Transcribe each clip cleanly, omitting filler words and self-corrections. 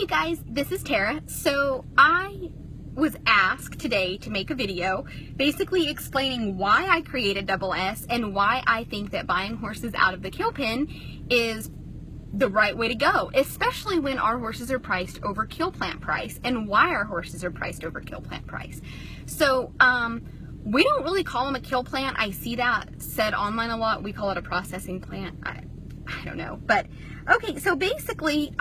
Hey guys, this is Tara. So I was asked today to make a video basically explaining why I created Double S and why I think that buying horses out of the kill pen is the right way to go, especially when our horses are priced over kill plant price, and why our horses are priced over kill plant price. So we don't really call them a kill plant. I see that said online a lot. We call it a processing plant. I don't know, but okay. So basically,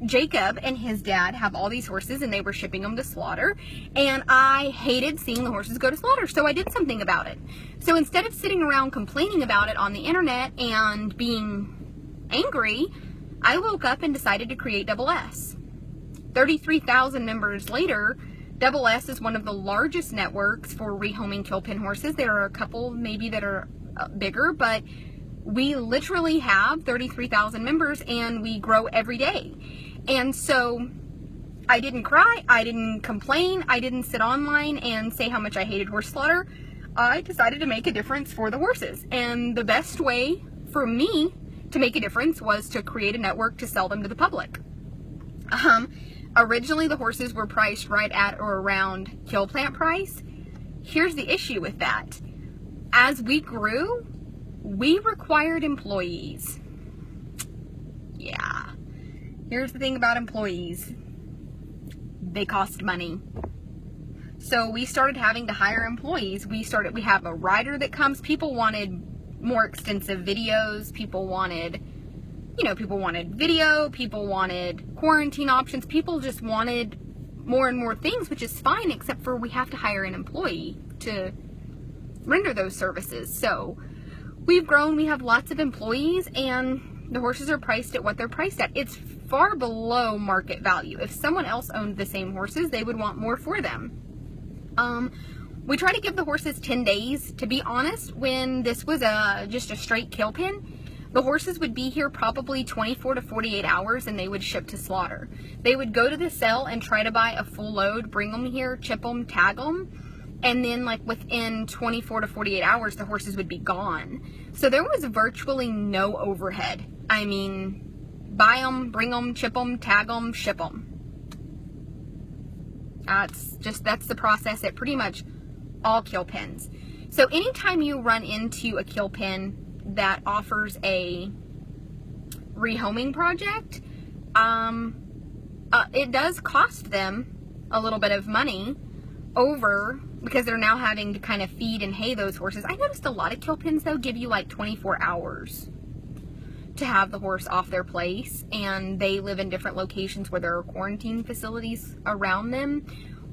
Jacob and his dad have all these horses and they were shipping them to slaughter, and I hated seeing the horses go to slaughter, so I did something about it. So instead of sitting around complaining about it on the internet and being angry, I woke up and decided to create Double S. 33,000 members later, Double S is one of the largest networks for rehoming kill pen horses. There are a couple maybe that are bigger, but we literally have 33,000 members and we grow every day. And so I didn't cry, I didn't complain, I didn't sit online and say how much I hated horse slaughter. I decided to make a difference for the horses. And the best way for me to make a difference was to create a network to sell them to the public. Originally the horses were priced right at or around kill plant price. Here's the issue with that. As we grew, we required employees. Yeah. Here's the thing about employees. They cost money. So we started having to hire employees. We have a rider that comes. People wanted more extensive videos. People wanted video. People wanted quarantine options. People just wanted more and more things, which is fine, except for we have to hire an employee to render those services. So we've grown, we have lots of employees, and the horses are priced at what they're priced at. It's far below market value. If someone else owned the same horses, they would want more for them. We try to give the horses 10 days. To be honest, when this was just a straight kill pen, the horses would be here probably 24 to 48 hours and they would ship to slaughter. They would go to the sale and try to buy a full load, bring them here, chip them, tag them, and then like within 24 to 48 hours, the horses would be gone. So there was virtually no overhead. I mean, buy them, bring them, chip them, tag them, ship them. That's the process at pretty much all kill pens. So anytime you run into a kill pen that offers a rehoming project, it does cost them a little bit of money because they're now having to kind of feed and hay those horses. I noticed a lot of kill pens though give you like 24 hours to have the horse off their place, and they live in different locations where there are quarantine facilities around them.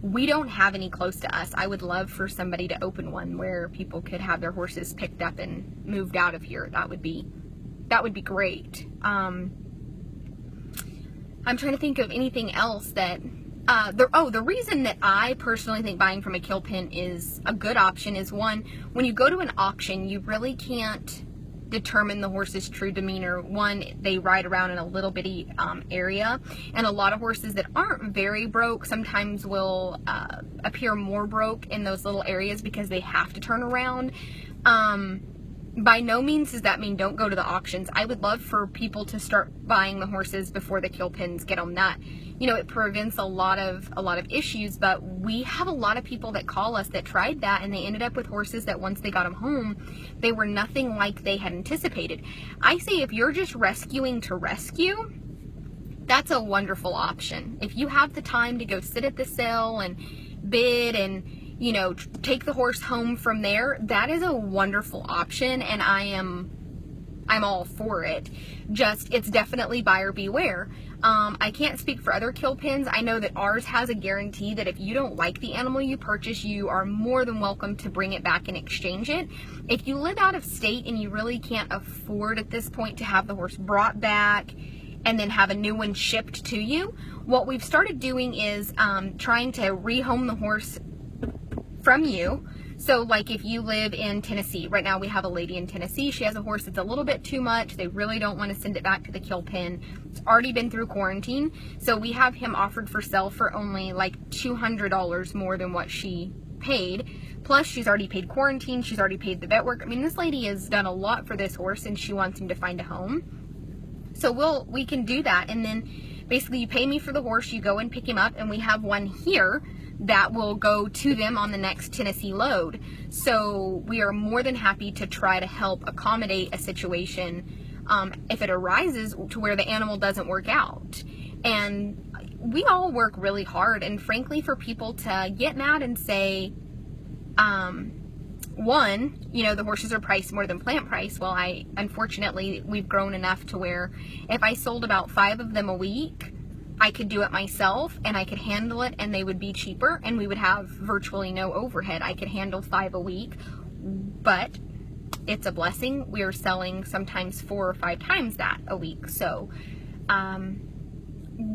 We don't have any close to us. I would love for somebody to open one where people could have their horses picked up and moved out of here. That would be great. I'm trying to think of anything else that the reason that I personally think buying from a kill pen is a good option is, one, when you go to an auction, you really can't determine the horse's true demeanor. One, they ride around in a little bitty area, and a lot of horses that aren't very broke sometimes will appear more broke in those little areas because they have to turn around. By no means does that mean don't go to the auctions. I would love for people to start buying the horses before the kill pens get them. That, it prevents a lot of issues, but we have a lot of people that call us that tried that and they ended up with horses that once they got them home, they were nothing like they had anticipated. I say if you're just rescuing to rescue, that's a wonderful option. If you have the time to go sit at the sale and bid and take the horse home from there, that is a wonderful option, and I'm all for it. It's definitely buyer beware. I can't speak for other kill pens. I know that ours has a guarantee that if you don't like the animal you purchase, you are more than welcome to bring it back and exchange it. If you live out of state and you really can't afford at this point to have the horse brought back and then have a new one shipped to you, what we've started doing is trying to rehome the horse from you. So like if you live in Tennessee, right now we have a lady in Tennessee, she has a horse that's a little bit too much, they really don't want to send it back to the kill pen, it's already been through quarantine, so we have him offered for sale for only like $200 more than what she paid, plus she's already paid quarantine, she's already paid the vet work. I mean, this lady has done a lot for this horse and she wants him to find a home, so we can do that. And then basically you pay me for the horse, you go and pick him up, and we have one here that will go to them on the next Tennessee load. So we are more than happy to try to help accommodate a situation if it arises to where the animal doesn't work out. And we all work really hard, and frankly, for people to get mad and say, one, you know, the horses are priced more than plant price. Well, unfortunately, we've grown enough to where if I sold about 5 of them a week, I could do it myself and I could handle it, and they would be cheaper, and we would have virtually no overhead. I could handle 5 a week, but it's a blessing. We are selling sometimes 4 or 5 times that a week. So,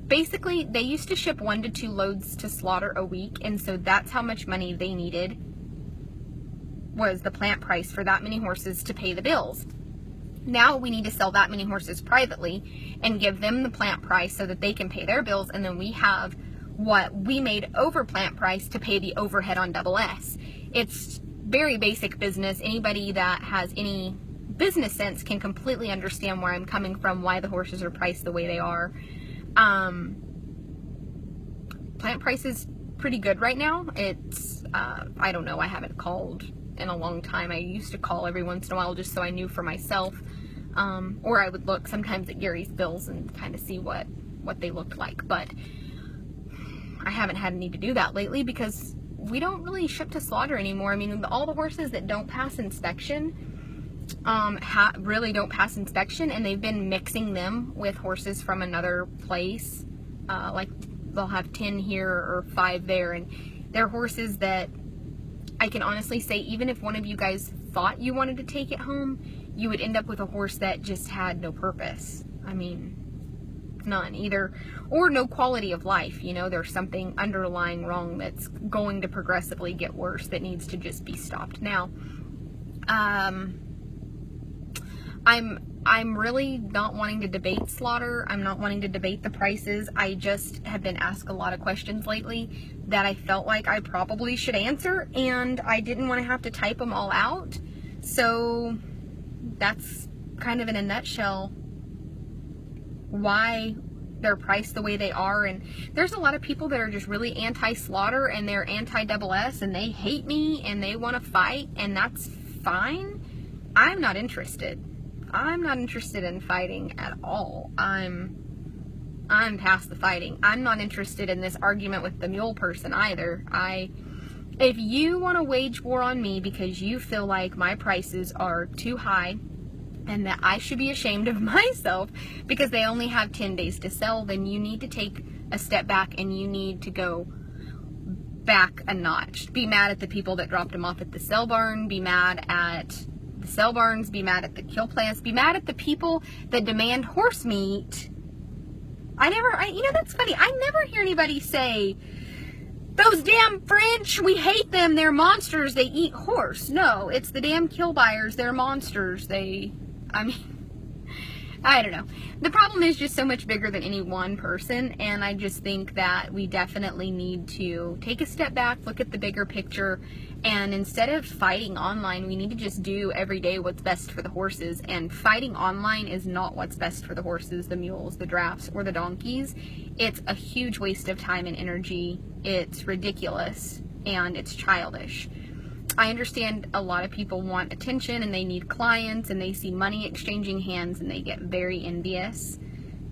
basically, they used to ship 1 to 2 loads to slaughter a week, and so that's how much money they needed, was the plant price for that many horses to pay the bills. Now we need to sell that many horses privately and give them the plant price so that they can pay their bills, and then we have what we made over plant price to pay the overhead on Double S. It's very basic business. Anybody that has any business sense can completely understand where I'm coming from, why the horses are priced the way they are. Plant price is pretty good right now. It's, I don't know, I haven't called in a long time. I used to call every once in a while just so I knew for myself, or I would look sometimes at Gary's bills and kind of see what they looked like, but I haven't had a need to do that lately because we don't really ship to slaughter anymore. I mean, all the horses that don't pass inspection really don't pass inspection, and they've been mixing them with horses from another place. Like they'll have 10 here or 5 there, and they're horses that I can honestly say, even if one of you guys thought you wanted to take it home, you would end up with a horse that just had no purpose. I mean, none either, or no quality of life. You know, there's something underlying wrong that's going to progressively get worse that needs to just be stopped. Now, I'm really not wanting to debate slaughter. I'm not wanting to debate the prices. I just have been asked a lot of questions lately that I felt like I probably should answer, and I didn't want to have to type them all out. So that's kind of in a nutshell why they're priced the way they are. And there's a lot of people that are just really anti-slaughter, and they're anti-Double S, and they hate me, and they want to fight, and that's fine. I'm not interested. I'm not interested in fighting at all. I'm past the fighting. I'm not interested in this argument with the mule person either. If you want to wage war on me because you feel like my prices are too high and that I should be ashamed of myself because they only have 10 days to sell, then you need to take a step back and you need to go back a notch. Be mad at the people that dropped them off at the sale barn. Be mad at the sale barns. Be mad at the kill plants. Be mad at the people that demand horse meat. You know, that's funny. I never hear anybody say, those damn French, we hate them, they're monsters, they eat horse. No, it's the damn kill buyers, they're monsters. I don't know. The problem is just so much bigger than any one person, and I just think that we definitely need to take a step back, look at the bigger picture, and instead of fighting online, we need to just do every day what's best for the horses. And fighting online is not what's best for the horses, the mules, the drafts, or the donkeys. It's a huge waste of time and energy. It's ridiculous, and it's childish. I understand a lot of people want attention, and they need clients, and they see money exchanging hands, and they get very envious.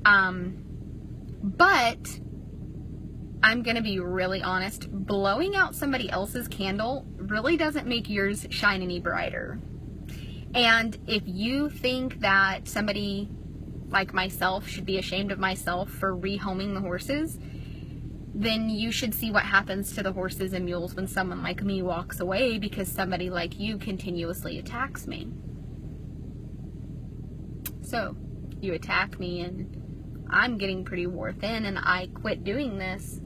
But I'm going to be really honest, blowing out somebody else's candle really doesn't make yours shine any brighter. And if you think that somebody like myself should be ashamed of myself for rehoming the horses, then you should see what happens to the horses and mules when someone like me walks away because somebody like you continuously attacks me. So, you attack me and I'm getting pretty wore thin and I quit doing this.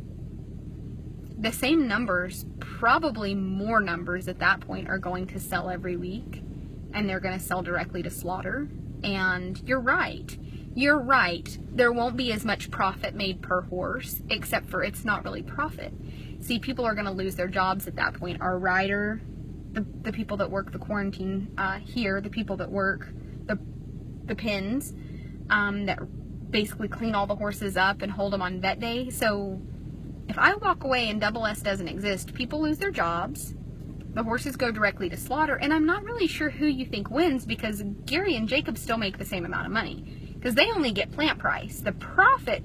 The same numbers, probably more numbers at that point, are going to sell every week, and they're going to sell directly to slaughter. And you're right. You're right. There won't be as much profit made per horse, except for it's not really profit. See, people are going to lose their jobs at that point. Our rider, the people that work the quarantine here, the people that work the pens, that basically clean all the horses up and hold them on vet day. So if I walk away and Double S doesn't exist, people lose their jobs, the horses go directly to slaughter, and I'm not really sure who you think wins, because Gary and Jacob still make the same amount of money because they only get plant price. The profit